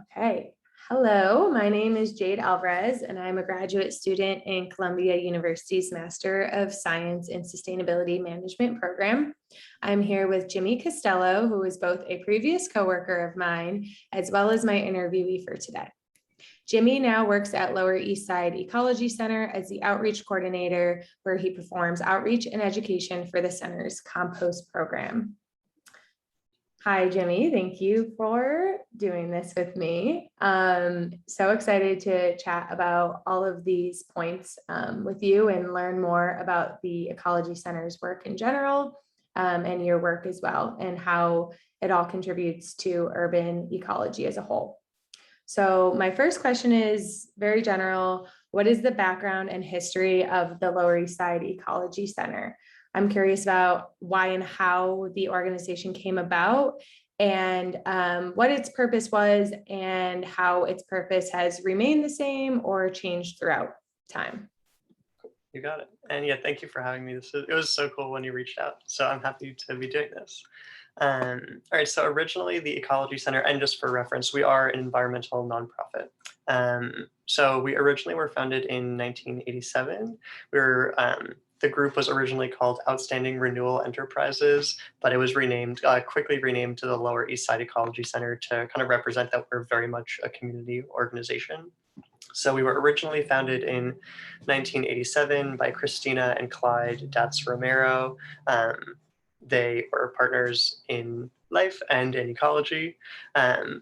Okay. Hello, my name is Jade Alvarez, and I'm a graduate student in Columbia University's Master of Science in Sustainability Management program. I'm here with Jimmie Costello, who is both a previous coworker of mine, as well as my interviewee for today. Jimmie now works at Lower East Side Ecology Center as the outreach coordinator, where he performs outreach and education for the center's Compost Program. Hi, Jimmie. Thank you for doing this with me. So excited to chat about all of these points with you and learn more about the Ecology Center's work in general and your work as well, and how it all contributes to urban ecology as a whole. So my first question is very general. What is the background and history of the Lower East Side Ecology Center? I'm curious about why and how the organization came about, and what its purpose was, and how its purpose has remained the same or changed throughout time. You got it. And yeah, thank you for having me. It was so cool when you reached out. So I'm happy to be doing this. All right, so originally the Ecology Center, and just for reference, we are an environmental nonprofit. So we originally were founded in 1987. The group was originally called Outstanding Renewal Enterprises, but it was quickly renamed to the Lower East Side Ecology Center to kind of represent that we're very much a community organization. So we were originally founded in 1987 by Christina and Clyde Datz Romero. They were partners in life and in ecology.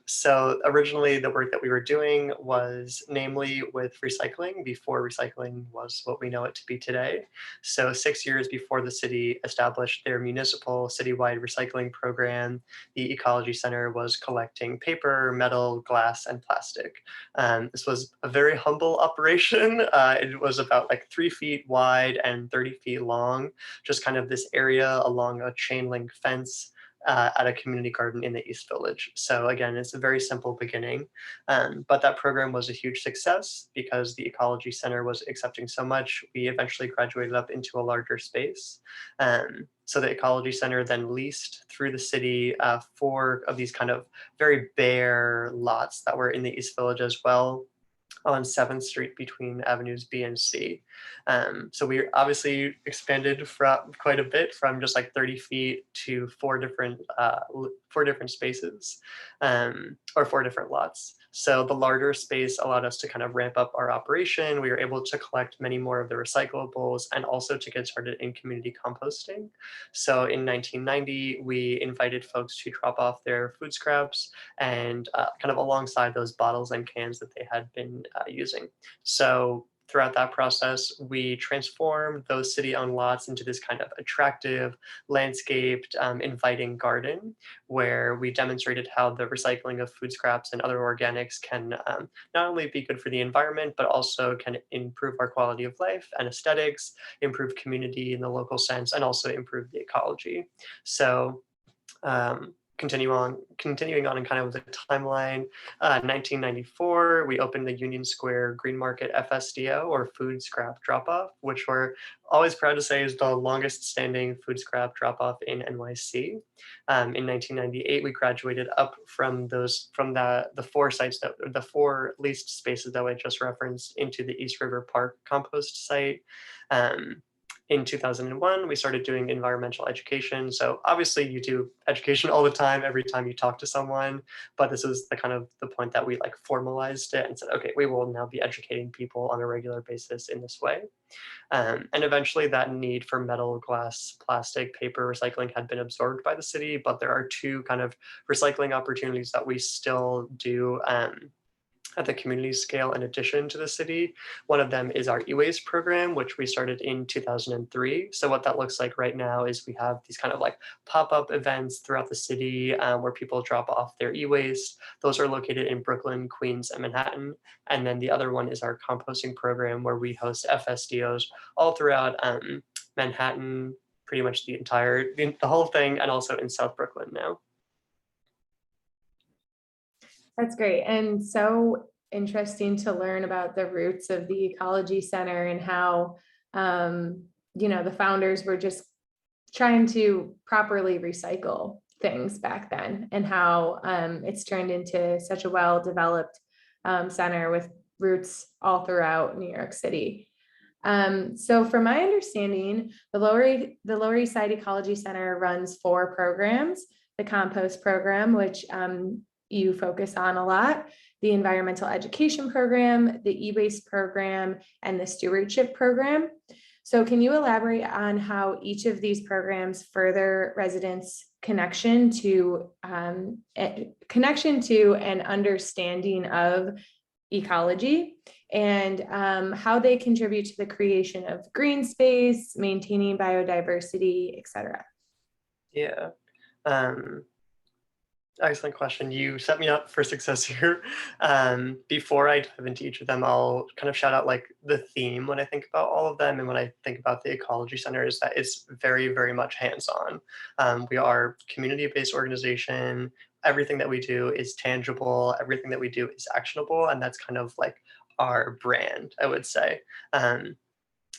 So originally the work that we were doing was namely with recycling before recycling was what we know it to be today. So 6 years before the city established their municipal citywide recycling program, the Ecology Center was collecting paper, metal, glass, and plastic. This was a very humble operation. It was about like 3 feet wide and 30 feet long, just kind of this area along a chain link fence at a community garden in the East Village. So again, it's a very simple beginning, but that program was a huge success because the Ecology Center was accepting so much. We eventually graduated up into a larger space. So the Ecology Center then leased through the city 4 of these kind of very bare lots that were in the East Village as well, on 7th Street between Avenues B and C. So we obviously expanded from quite a bit, from just like 30 feet to 4 different spaces, or 4 different lots. So the larger space allowed us to kind of ramp up our operation. We were able to collect many more of the recyclables and also to get started in community composting. So in 1990, we invited folks to drop off their food scraps and kind of alongside those bottles and cans that they had been using. So throughout that process, we transformed those city-owned lots into this kind of attractive, landscaped, inviting garden, where we demonstrated how the recycling of food scraps and other organics can not only be good for the environment, but also can improve our quality of life and aesthetics, improve community in the local sense, and also improve the ecology. So continuing on in kind of the timeline, 1994, we opened the Union Square Green Market FSDO, or Food Scrap Drop-Off, which we're always proud to say is the longest standing food scrap drop-off in NYC. In 1998, we graduated up from the 4 sites, the 4 leased spaces that I just referenced, into the East River Park compost site. In 2001, we started doing environmental education. So obviously you do education all the time, every time you talk to someone, but this is the kind of the point that we like formalized it and said, okay, we will now be educating people on a regular basis in this way. And eventually that need for metal, glass, plastic, paper recycling had been absorbed by the city, but there are 2 kind of recycling opportunities that we still do at the community scale in addition to the city. One of them is our e-waste program, which we started in 2003. So what that looks like right now is we have these kind of like pop-up events throughout the city where people drop off their e-waste. Those are located in Brooklyn, Queens, and Manhattan. And then the other one is our composting program, where we host FSDOs all throughout Manhattan, pretty much the whole thing, and also in South Brooklyn now. That's great. And so interesting to learn about the roots of the Ecology Center and how, the founders were just trying to properly recycle things back then, and how it's turned into such a well-developed center with roots all throughout New York City. So from my understanding, the Lower East Side Ecology Center runs 4 programs: the Compost Program, which you focus on a lot, the Environmental Education Program, the E-Waste Program, and the Stewardship Program. So can you elaborate on how each of these programs further residents' connection to an understanding of ecology, and how they contribute to the creation of green space, maintaining biodiversity, et cetera? Yeah. Um, Excellent question. You set me up for success here. Before I dive into each of them, I'll kind of shout out like the theme when I think about all of them, and when I think about the Ecology Center, is that it's very, very much hands-on. We are a community-based organization. Everything that we do is tangible. Everything that we do is actionable, and that's kind of like our brand, I would say. Um,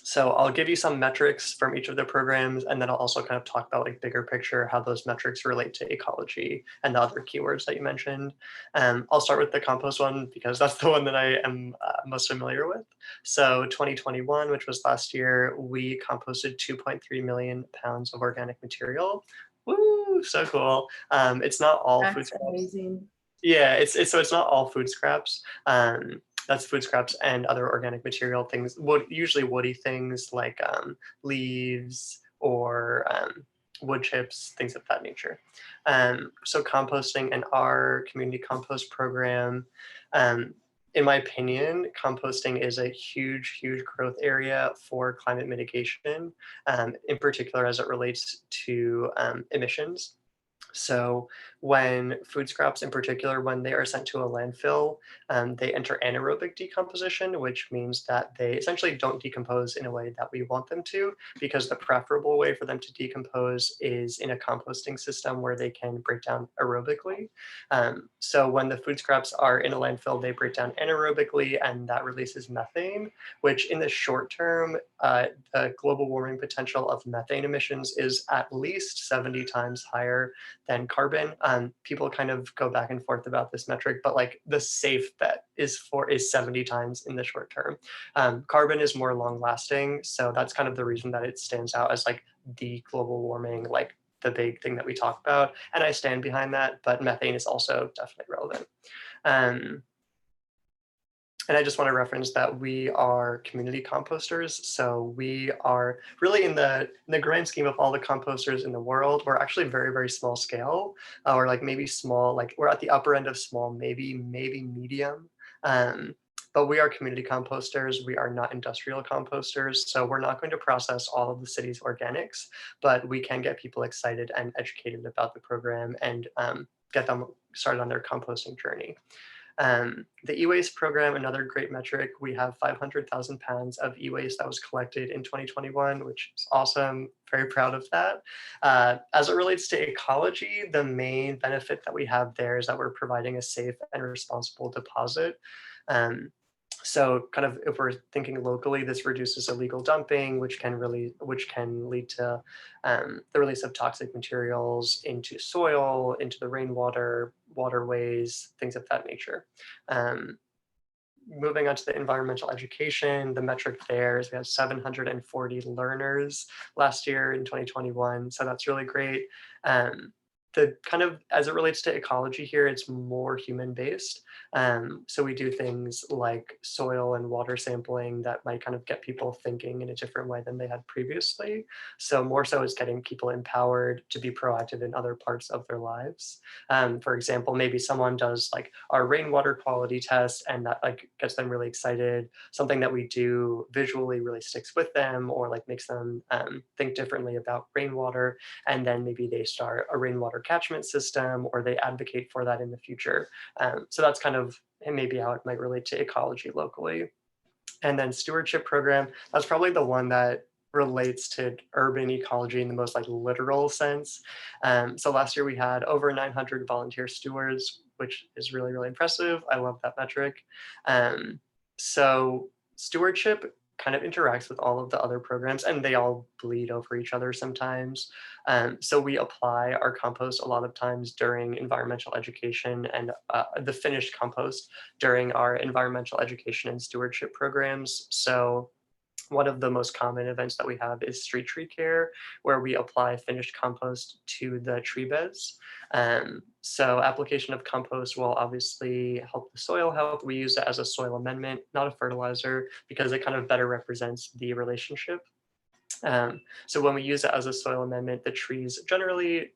so I'll give you some metrics from each of the programs, and then I'll also kind of talk about like bigger picture, how those metrics relate to ecology and the other keywords that you mentioned. I'll start with the compost one because that's the one that I am most familiar with. So 2021, which was last year, we composted 2.3 million pounds of organic material. Woo, so cool. It's not all food That's scraps. amazing. Yeah, it's not all food scraps. That's food scraps and other organic material things. Usually woody things like leaves or wood chips, things of that nature. So composting and our community compost program. Um, in my opinion, composting is a huge, huge growth area for climate mitigation, in particular as it relates to emissions. So when food scraps in particular, when they are sent to a landfill, they enter anaerobic decomposition, which means that they essentially don't decompose in a way that we want them to, because the preferable way for them to decompose is in a composting system where they can break down aerobically. So when the food scraps are in a landfill, they break down anaerobically, and that releases methane, which in the short term, the global warming potential of methane emissions is at least 70 times higher than carbon. People kind of go back and forth about this metric, but like the safe bet is 70 times in the short term. Carbon is more long lasting, so that's kind of the reason that it stands out as like the global warming, like the big thing that we talk about. And I stand behind that, but methane is also definitely relevant. Um, and I just want to reference that we are community composters. So we are really in the grand scheme of all the composters in the world, we're actually very, very small scale, or like maybe small, like we're at the upper end of small, maybe medium. Um, but we are community composters. We are not industrial composters. So we're not going to process all of the city's organics, but we can get people excited and educated about the program and get them started on their composting journey. The e-waste program, another great metric, we have 500,000 pounds of e-waste that was collected in 2021, which is awesome. Very proud of that. As it relates to ecology, the main benefit that we have there is that we're providing a safe and responsible deposit. Um, so kind of if we're thinking locally, this reduces illegal dumping, which can lead to the release of toxic materials into soil, into the rainwater, waterways, things of that nature. Um, Moving on to the environmental education, the metric there is we had 740 learners last year in 2021. So that's really great. The kind of, as it relates to ecology here, it's more human based. So we do things like soil and water sampling that might kind of get people thinking in a different way than they had previously. So more so is getting people empowered to be proactive in other parts of their lives. For example, maybe someone does like our rainwater quality test and that like gets them really excited. Something that we do visually really sticks with them or like makes them think differently about rainwater. And then maybe they start a rainwater catchment system or they advocate for that in the future. So that's kind of maybe how it might relate to ecology locally. And then stewardship program, that's probably the one that relates to urban ecology in the most like literal sense. So last year we had over 900 volunteer stewards, which is really, really impressive. I love that metric. So stewardship kind of interacts with all of the other programs, and they all bleed over each other sometimes. So we apply our compost a lot of times during environmental education, and the finished compost during our environmental education and stewardship programs. So one of the most common events that we have is street tree care, where we apply finished compost to the tree beds. So application of compost will obviously help the soil health. We use it as a soil amendment, not a fertilizer, because it kind of better represents the relationship. So when we use it as a soil amendment, the trees generally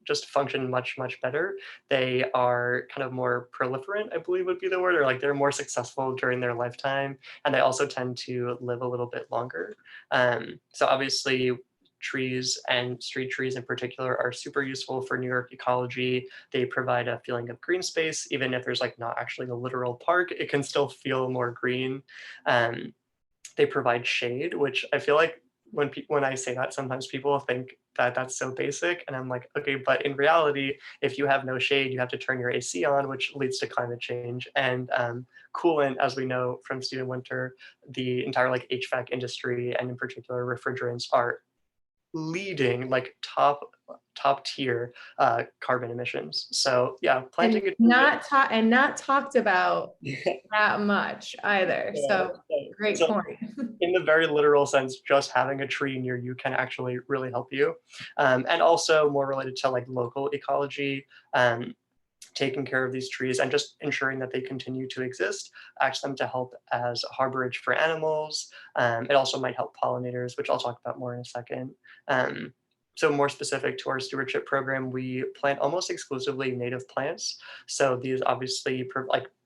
just function much, much better. They are kind of more proliferant, I believe would be the word, or like they're more successful during their lifetime. And they also tend to live a little bit longer. So obviously trees, and street trees in particular, are super useful for New York ecology. They provide a feeling of green space. Even if there's like not actually a literal park, it can still feel more green. They provide shade, which I feel like when I say that, sometimes people think that that's so basic, and I'm like, okay, but in reality, if you have no shade, you have to turn your AC on, which leads to climate change. And coolant, as we know from student winter, the entire like HVAC industry, and in particular refrigerants, are leading like top tier carbon emissions. So yeah, planting And a tree. not talked about that much either. Yeah, So great so point. in the very literal sense, just having a tree near you can actually really help you. And also more related to like local ecology, taking care of these trees and just ensuring that they continue to exist, ask them to help as a harborage for animals. It also might help pollinators, which I'll talk about more in a second. So more specific to our stewardship program, we plant almost exclusively native plants. So these obviously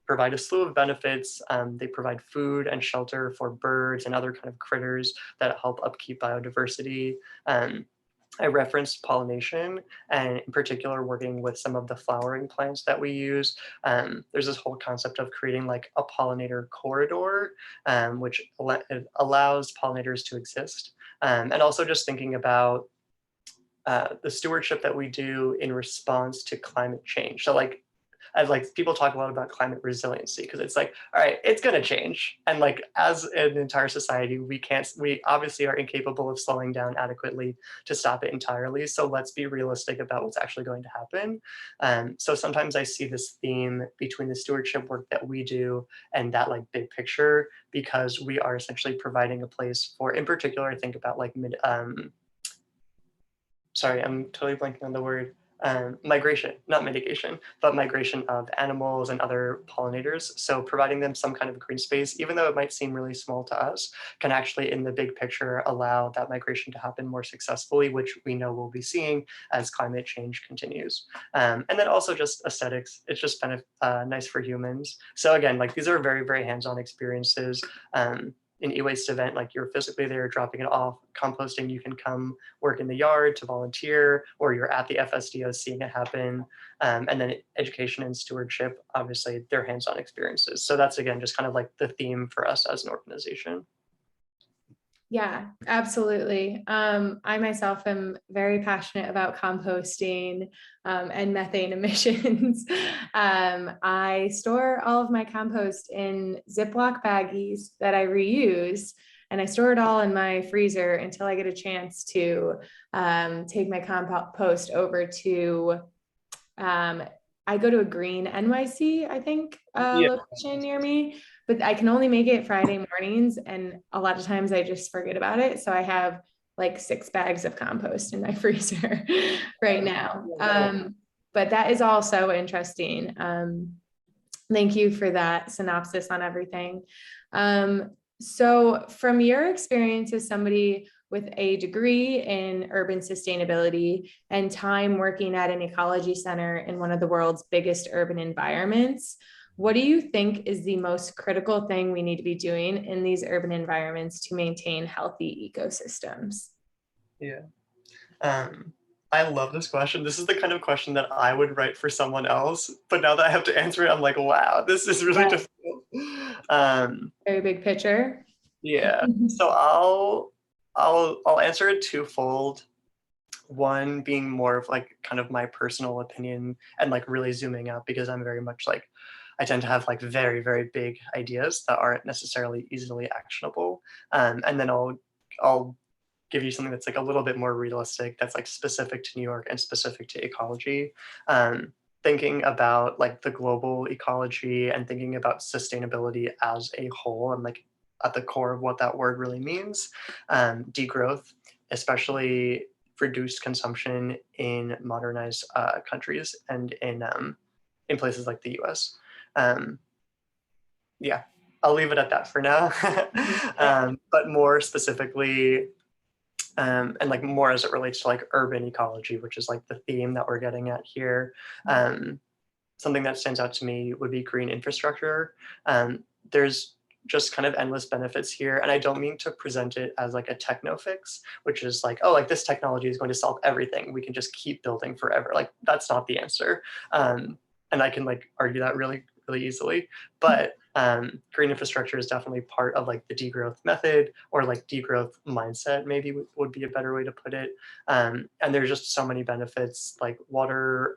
provide a slew of benefits. They provide food and shelter for birds and other kind of critters that help upkeep biodiversity. I referenced pollination, and in particular working with some of the flowering plants that we use. There's this whole concept of creating like a pollinator corridor, which allows pollinators to exist. And also just thinking about the stewardship that we do in response to climate change. So like, as like people talk a lot about climate resiliency, because it's like, all right, it's going to change. And like as an entire society, we obviously are incapable of slowing down adequately to stop it entirely. So let's be realistic about what's actually going to happen. So sometimes I see this theme between the stewardship work that we do and that like big picture, because we are essentially providing a place for, in particular, I think about like sorry, I'm totally blanking on the word. Migration, not mitigation, but migration of animals and other pollinators. So providing them some kind of green space, even though it might seem really small to us, can actually in the big picture allow that migration to happen more successfully, which we know we'll be seeing as climate change continues. And then also just aesthetics, it's just kind of nice for humans. So again, like these are very, very hands-on experiences. An e-waste event, like you're physically there dropping it off. Composting, you can come work in the yard to volunteer, or you're at the FSDO seeing it happen. And then education and stewardship, obviously they're hands-on experiences. So that's again, just kind of like the theme for us as an organization. Yeah, absolutely. I myself am very passionate about composting and methane emissions. I store all of my compost in Ziploc baggies that I reuse, and I store it all in my freezer until I get a chance to take my compost over to, I go to a Green NYC, I think, Yeah. location near me, but I can only make it Friday mornings. And a lot of times I just forget about it. So I have like 6 bags of compost in my freezer right now. But that is all so interesting. Thank you for that synopsis on everything. So from your experience as somebody with a degree in urban sustainability and time working at an ecology center in one of the world's biggest urban environments, what do you think is the most critical thing we need to be doing in these urban environments to maintain healthy ecosystems? Yeah. I love this question. This is the kind of question that I would write for someone else, but now that I have to answer it, I'm like, wow, this is really difficult. Very big picture. Yeah. So I'll answer it twofold. One being more of like kind of my personal opinion and like really zooming out because I'm very much like I tend to have like very, very big ideas that aren't necessarily easily actionable. And then I'll give you something that's like a little bit more realistic, that's like specific to New York and specific to ecology. Um, Thinking about like the global ecology and thinking about sustainability as a whole and like at the core of what that word really means. Degrowth, especially reduced consumption in modernized countries and in places like the US. Um, yeah, I'll leave it at that for now. But more specifically, and like more as it relates to like urban ecology, which is like the theme that we're getting at here. Something that stands out to me would be green infrastructure. There's just kind of endless benefits here. And I don't mean to present it as like a techno fix, which is like, oh, like this technology is going to solve everything. We can just keep building forever. Like that's not the answer. And I can like argue that really, really easily. But green infrastructure is definitely part of like the degrowth method or like degrowth mindset, maybe would be a better way to put it. And there's just so many benefits like water.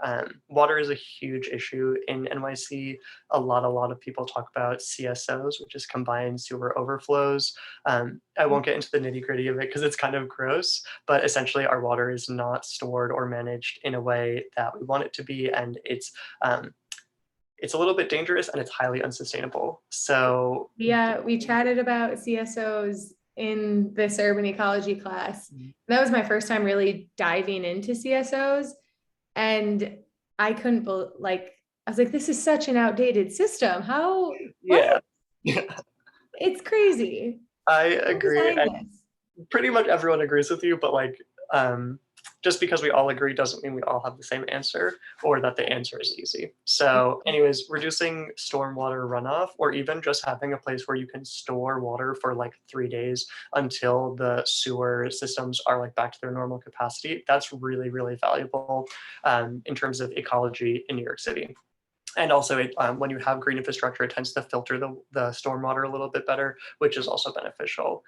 Water is a huge issue in NYC. A lot of people talk about CSOs, which is combined sewer overflows. I won't get into the nitty gritty of it because it's kind of gross, but essentially our water is not stored or managed in a way that we want it to be. And it's a little bit dangerous and it's highly unsustainable. So Yeah, we chatted about CSOs in this urban ecology class. That was my first time really diving into CSOs. And I couldn't like, I was like, this is such an outdated system. How, yeah, what? It's crazy. I Who agree. designed this? Pretty much everyone agrees with you, but like just because we all agree doesn't mean we all have the same answer or that the answer is easy. So anyways, reducing stormwater runoff or even just having a place where you can store water for like 3 days until the sewer systems are like back to their normal capacity, that's really, really valuable in terms of ecology in New York City. And also, when you have green infrastructure, it tends to filter the stormwater a little bit better, which is also beneficial.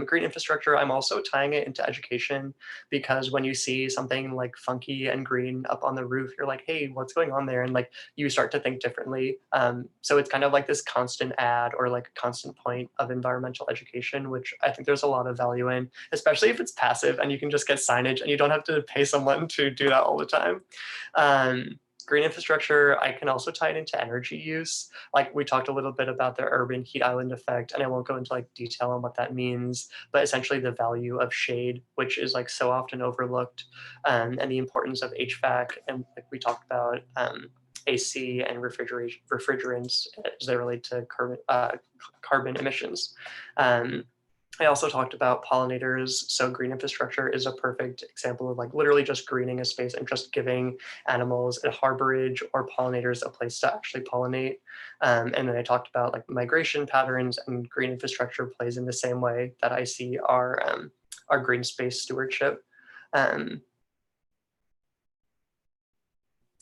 Green infrastructure, I'm also tying it into education because when you see something like funky and green up on the roof, you're like, hey, what's going on there? And like you start to think differently. So it's kind of like this constant ad or like constant point of environmental education, which I think there's a lot of value in, especially if it's passive and you can just get signage and you don't have to pay someone to do that all the time. Green infrastructure, I can also tie it into energy use. Like we talked a little bit about the urban heat island effect, and I won't go into like detail on what that means, but essentially the value of shade, which is like so often overlooked, and the importance of HVAC, and like we talked about AC and refrigerants as they relate to carbon emissions. I also talked about pollinators. So green infrastructure is a perfect example of like literally just greening a space and just giving animals a harborage or pollinators a place to actually pollinate. And then I talked about like migration patterns, and green infrastructure plays in the same way that I see our green space stewardship.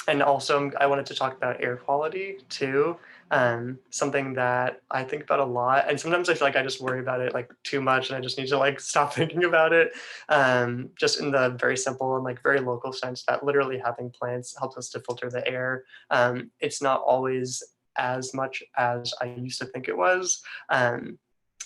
And also I wanted to talk about air quality too. Something that I think about a lot, and sometimes I feel like I just worry about it like too much, and I just need to like stop thinking about it. Just in the very simple and like very local sense that literally having plants helps us to filter the air. It's not always as much as I used to think it was.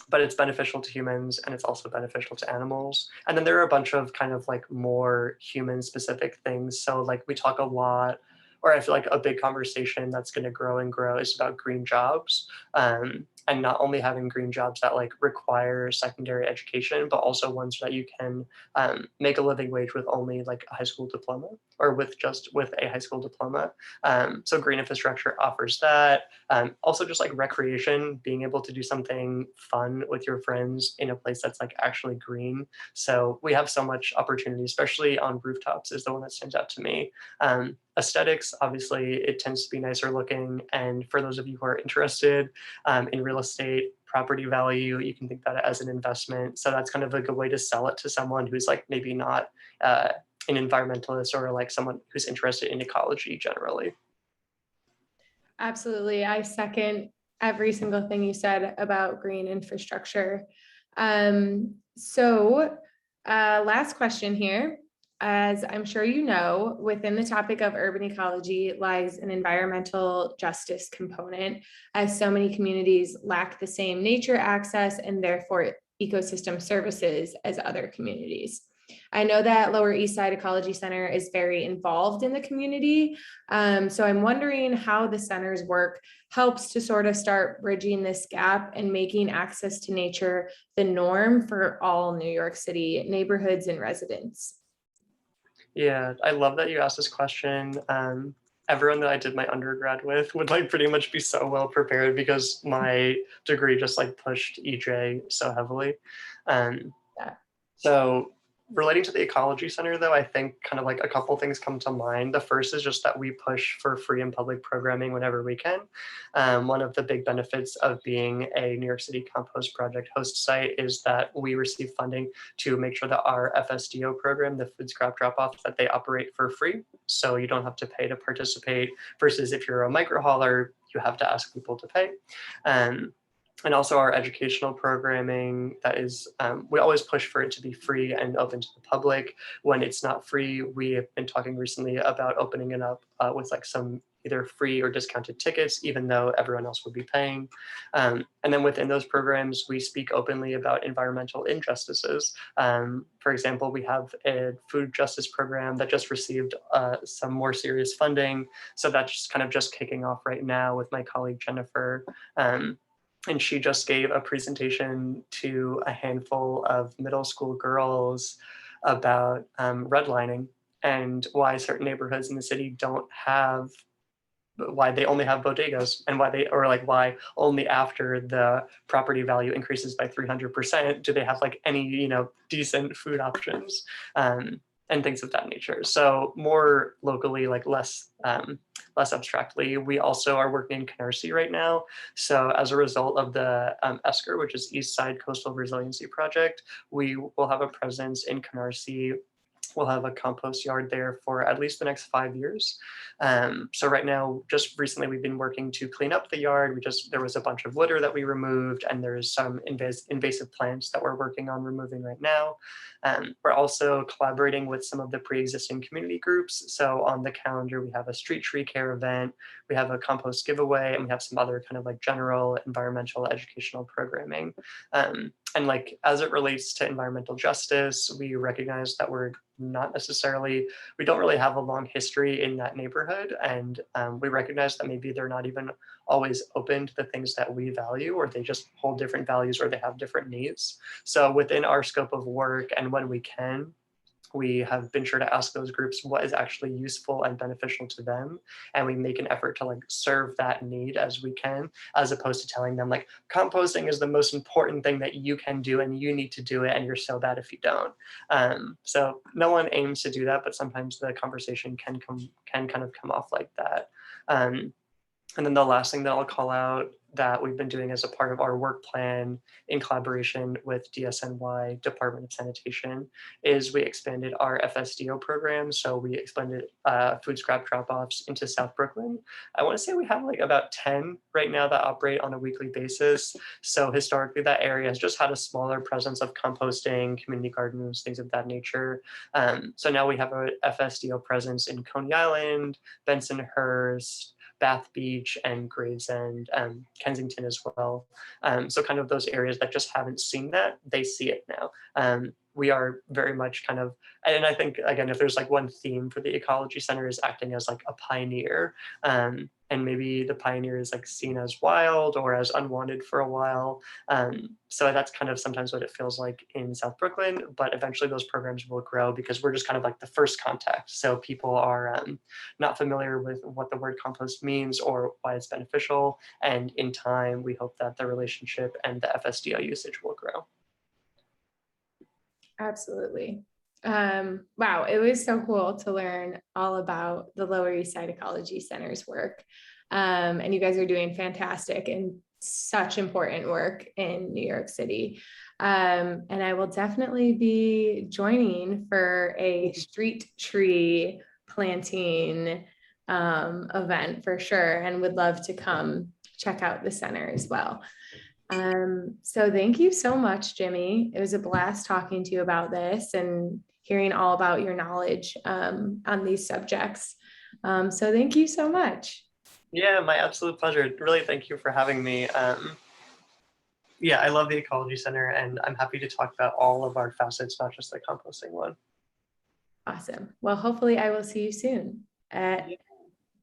But it's beneficial to humans and it's also beneficial to animals. And then there are a bunch of kind of like more human specific things. So like we talk a lot, or I feel like a big conversation that's going to grow and grow is about green jobs. And not only having green jobs that like require secondary education, but also ones that you can make a living wage with only like a high school diploma or with a high school diploma. So green infrastructure offers that. Also just like recreation, being able to do something fun with your friends in a place that's like actually green. So we have so much opportunity, especially on rooftops is the one that stands out to me. Aesthetics, obviously, it tends to be nicer looking. And for those of you who are interested in real estate, property value, you can think about it as an investment. So that's kind of a good way to sell it to someone who's like maybe not an environmentalist or like someone who's interested in ecology generally. Absolutely. I second every single thing you said about green infrastructure. So last question here. as I'm sure you know, within the topic of urban ecology lies an environmental justice component, as so many communities lack the same nature access and therefore ecosystem services as other communities. I know that Lower East Side Ecology Center is very involved in the community. So I'm wondering how the center's work helps to sort of start bridging this gap and making access to nature the norm for all New York City neighborhoods and residents. Yeah, I love that you asked this question. Everyone that I did my undergrad with would like pretty much be so well prepared because my degree just like pushed EJ so heavily. Um, Yeah. so relating to the Ecology Center, though, I think kind of like a couple things come to mind. The first is just that we push for free and public programming whenever we can. One of the big benefits of being a New York City Compost Project host site is that we receive funding to make sure that our FSDO program, the food scrap drop-off, that they operate for free. So you don't have to pay to participate versus if you're a micro hauler, you have to ask people to pay. Um, and also our educational programming that is we always push for it to be free and open to the public. When it's not free, we have been talking recently about opening it up with like some either free or discounted tickets, even though everyone else would be paying. And then within those programs, we speak openly about environmental injustices. For example, we have a food justice program that just received some more serious funding. So that's just kind of just kicking off right now with my colleague Jennifer. And she just gave a presentation to a handful of middle school girls about redlining and why certain neighborhoods in the city don't have, why they only have bodegas, and why they, or like why only after the property value increases by 300% do they have like any, decent food options. And things of that nature. So more locally, like less abstractly. We also are working in Canarsie right now. So as a result of the ESCR, which is East Side Coastal Resiliency Project, we will have a presence in Canarsie. We'll have a compost yard there for at least the next 5 years. So right now, just recently, we've been working to clean up the yard. There was a bunch of litter that we removed, and there's some invasive plants that we're working on removing right now. We're also collaborating with some of the pre-existing community groups. So on the calendar, we have a street tree care event, we have a compost giveaway, and we have some other kind of like general environmental educational programming. And like as it relates to environmental justice, we recognize that we don't really have a long history in that neighborhood. And we recognize that maybe they're not even always open to the things that we value, or they just hold different values, or they have different needs. So within our scope of work and when we can, we have been sure to ask those groups what is actually useful and beneficial to them. And we make an effort to like serve that need as we can, as opposed to telling them like composting is the most important thing that you can do and you need to do it and you're so bad if you don't. So no one aims to do that, but sometimes the conversation can kind of come off like that. And then the last thing that I'll call out that we've been doing as a part of our work plan in collaboration with DSNY, Department of Sanitation, is we expanded our FSDO program. So we expanded food scrap drop-offs into South Brooklyn. I want to say we have like about 10 right now that operate on a weekly basis. So historically, that area has just had a smaller presence of composting, community gardens, things of that nature. So now we have a FSDO presence in Coney Island, Bensonhurst, Bath Beach, and Gravesend, Kensington as well. So kind of those areas that just haven't seen that, they see it now. We are very much kind of, and I think, again, if there's like one theme for the Ecology Center is acting as like a pioneer. And maybe the pioneer is like seen as wild or as unwanted for a while. So that's kind of sometimes what it feels like in South Brooklyn, but eventually those programs will grow because we're just kind of like the first contact. So people are not familiar with what the word compost means or why it's beneficial. And in time, we hope that the relationship and the FSDO usage will grow. Absolutely. Wow, it was so cool to learn all about the Lower East Side Ecology Center's work. And you guys are doing fantastic and such important work in New York City. And I will definitely be joining for a street tree planting event for sure, and would love to come check out the center as well. So thank you so much, Jimmie. It was a blast talking to you about this and hearing all about your knowledge on these subjects. So thank you so much. Yeah, my absolute pleasure. Really, thank you for having me. Yeah, I love the Ecology Center, and I'm happy to talk about all of our facets, not just the composting one. Awesome. Well, hopefully I will see you soon. Yeah.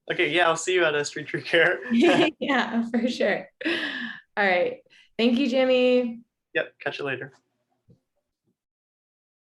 Okay, yeah, I'll see you at a Street Tree Care. Yeah, for sure. All right. Thank you, Jimmie. Yep, catch you later.